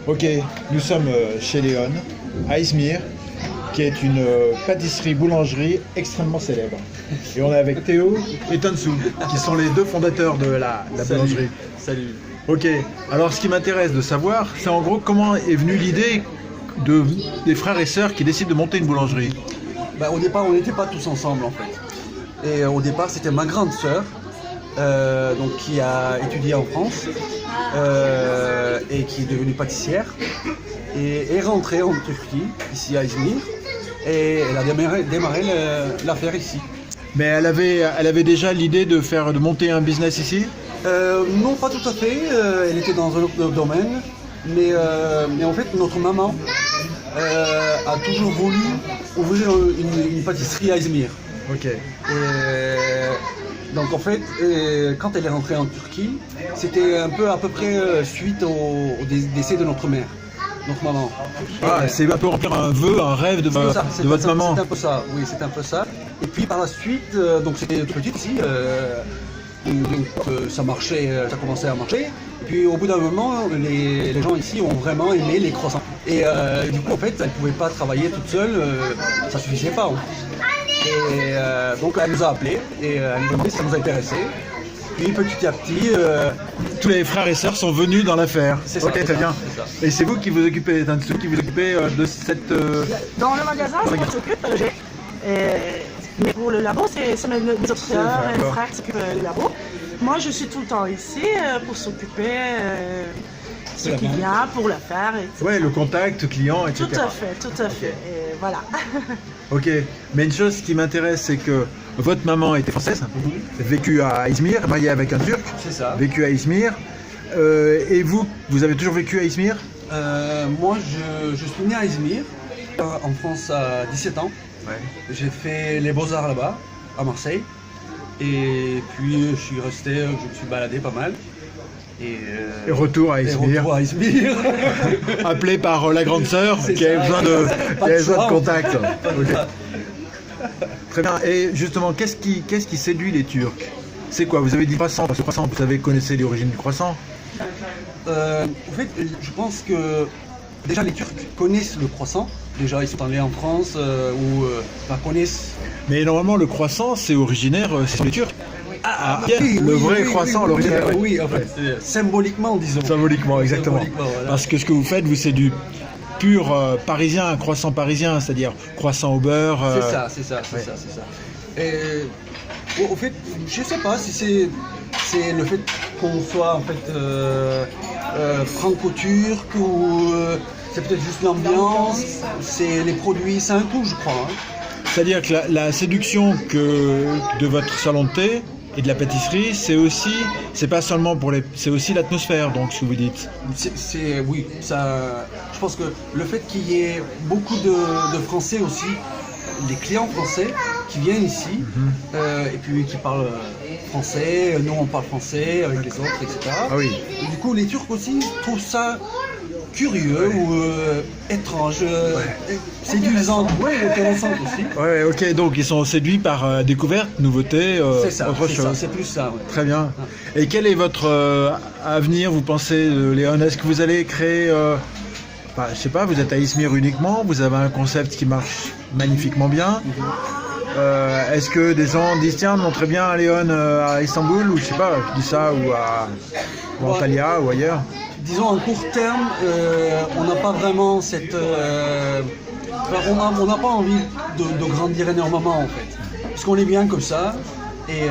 Ok, nous sommes chez Léon, à Izmir, qui est une pâtisserie-boulangerie extrêmement célèbre. Et on est avec Théo et Tansu, qui sont les deux fondateurs de la boulangerie. Salut. Ok, alors ce qui m'intéresse de savoir, c'est en gros comment est venue l'idée des frères et sœurs qui décident de monter une boulangerie. Au départ, on n'était pas tous ensemble en fait. Et au départ, c'était ma grande sœur, donc qui a étudié en France et qui est devenue pâtissière et est rentrée en Turquie, ici à Izmir, et elle a démarré l'affaire ici. Mais elle avait déjà l'idée de monter un business ici? Non, pas tout à fait. Elle était dans un autre domaine, mais en fait, notre maman a toujours voulu ouvrir une pâtisserie à Izmir. Ok. Donc en fait, quand elle est rentrée en Turquie, c'était un peu à peu près suite au décès de notre mère, notre maman. C'est un peu remplir un vœu, un rêve de votre maman. C'est un peu ça, oui, c'est un peu ça. Et puis par la suite, donc c'était petite ici, ça marchait, ça commençait à marcher. Et puis au bout d'un moment, les gens ici ont vraiment aimé les croissants. Et du coup, en fait, elle ne pouvait pas travailler toute seule, ça ne suffisait pas. Et donc elle nous a appelés et elle nous a demandé si ça nous intéressait. Puis petit à petit... tous les frères et sœurs sont venus dans l'affaire. C'est ça. Ok, très bien. Et c'est vous qui vous occupez, de cette... Dans le magasin, c'est moi qui s'occupe. Mais pour le labo, c'est mes autres sœurs et mes frères qui s'occupent du labo. Moi, je suis tout le temps ici pour s'occuper ce qui vient, pour la faire. Ouais, le contact, client, etc. Tout à fait. Et voilà. Ok, mais une chose qui m'intéresse, c'est que votre maman était française, vécue à Izmir, mariée avec un Turc, C'est ça. vécue à Izmir. Et vous avez toujours vécu à Izmir? Moi, je suis né à Izmir, en France à 17 ans. Ouais. J'ai fait les beaux-arts là-bas, à Marseille. Et puis je suis resté, je me suis baladé pas mal. Et retour à Izmir. Retour à Izmir. Appelé par la grande sœur qui avait besoin de contact. Okay. Très bien. Et justement, qu'est-ce qui séduit les Turcs? C'est quoi? Vous avez dit croissant, parce que croissant, vous connaissez l'origine du croissant? En fait, je pense que déjà les Turcs connaissent le croissant. Déjà, ils sont allés en France ou connaissent. Mais normalement, le croissant, c'est originaire, c'est les Turcs. Le vrai croissant, l'original. Oui, en fait, symboliquement, disons. Symboliquement, exactement. Voilà. Parce que ce que vous faites, c'est du pur parisien, un croissant parisien, c'est-à-dire croissant au beurre. C'est ça. Et, au fait, je sais pas si c'est le fait qu'on soit en fait franco-turc ou c'est peut-être juste l'ambiance, c'est les produits, c'est un coup, je crois. Hein. C'est-à-dire que la séduction de votre salon de thé et de la pâtisserie, c'est pas seulement c'est aussi l'atmosphère, donc ce que vous dites. Oui, ça. Je pense que le fait qu'il y ait beaucoup de Français aussi, les clients français qui viennent ici et puis qui parlent français, nous on parle français avec les autres, etc. Ah oui. Et du coup, les Turcs aussi trouvent ça curieux ou étrange, séduisant, intéressant aussi. Ouais, ok, donc ils sont séduits par découverte, nouveauté, c'est ça, autre chose. C'est plus ça. Ouais. Très bien. Et quel est votre avenir, vous pensez, Léon? Est-ce que vous allez créer, je sais pas, vous êtes à Izmir uniquement, vous avez un concept qui marche magnifiquement bien. Est-ce que des gens disent tiens, on très bien à Léon à Istanbul, ou je sais pas, je dis ça, ou à Antalya ou ailleurs? Disons, en court terme, on n'a pas vraiment cette... on n'a pas envie de grandir énormément, en fait. Parce qu'on est bien comme ça. Et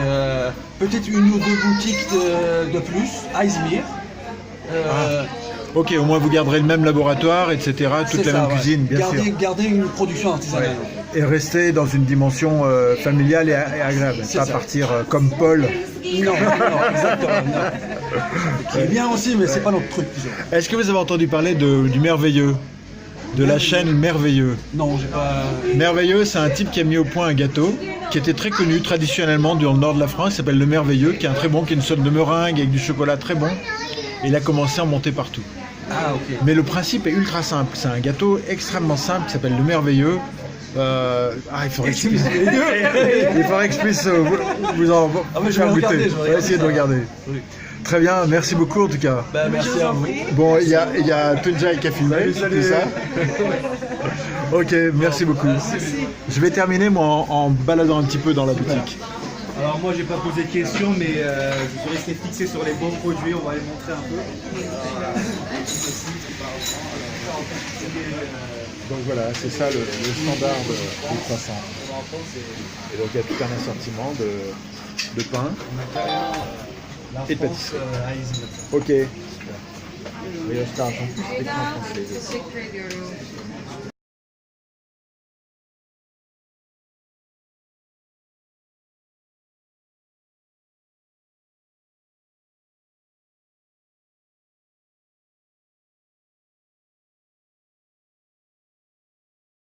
peut-être une ou deux boutiques de plus à Izmir. Ok, au moins vous garderez le même laboratoire, etc., toute la même cuisine, bien sûr. Garder une production artisanale. Ouais. Et rester dans une dimension familiale et agréable. Pas partir comme Paul. Non, exactement. Qui est bien aussi, mais c'est pas notre truc. Disons. Est-ce que vous avez entendu parler du Merveilleux? De la chaîne Merveilleux? Non, j'ai pas... Merveilleux, c'est un type qui a mis au point un gâteau qui était très connu traditionnellement dans le nord de la France, qui s'appelle le Merveilleux, qui est un très bon, qui est une sorte de meringue avec du chocolat très bon. Et il a commencé à en monter partout. Ah, ok. Mais le principe est ultra simple. C'est un gâteau extrêmement simple qui s'appelle le Merveilleux. Il faudrait que je puisse, vous en je vais faire goûter. regarder, On va essayer de regarder. Oui. Très bien, merci beaucoup en tout cas. Ben, Je merci vous à en vous. prie. Bon, il y a Tunjai qui a filmé, tout ça. Ok, merci beaucoup. Je vais terminer moi en baladant un petit peu dans la boutique. Alors moi j'ai pas posé de questions mais je suis resté fixé sur les bons produits, on va les montrer un peu. Donc voilà, c'est ça le standard du croissant. Et donc il y a tout un assortiment de pain et de pâtisserie. Ok. Super. Mais je parle en plus avec en français.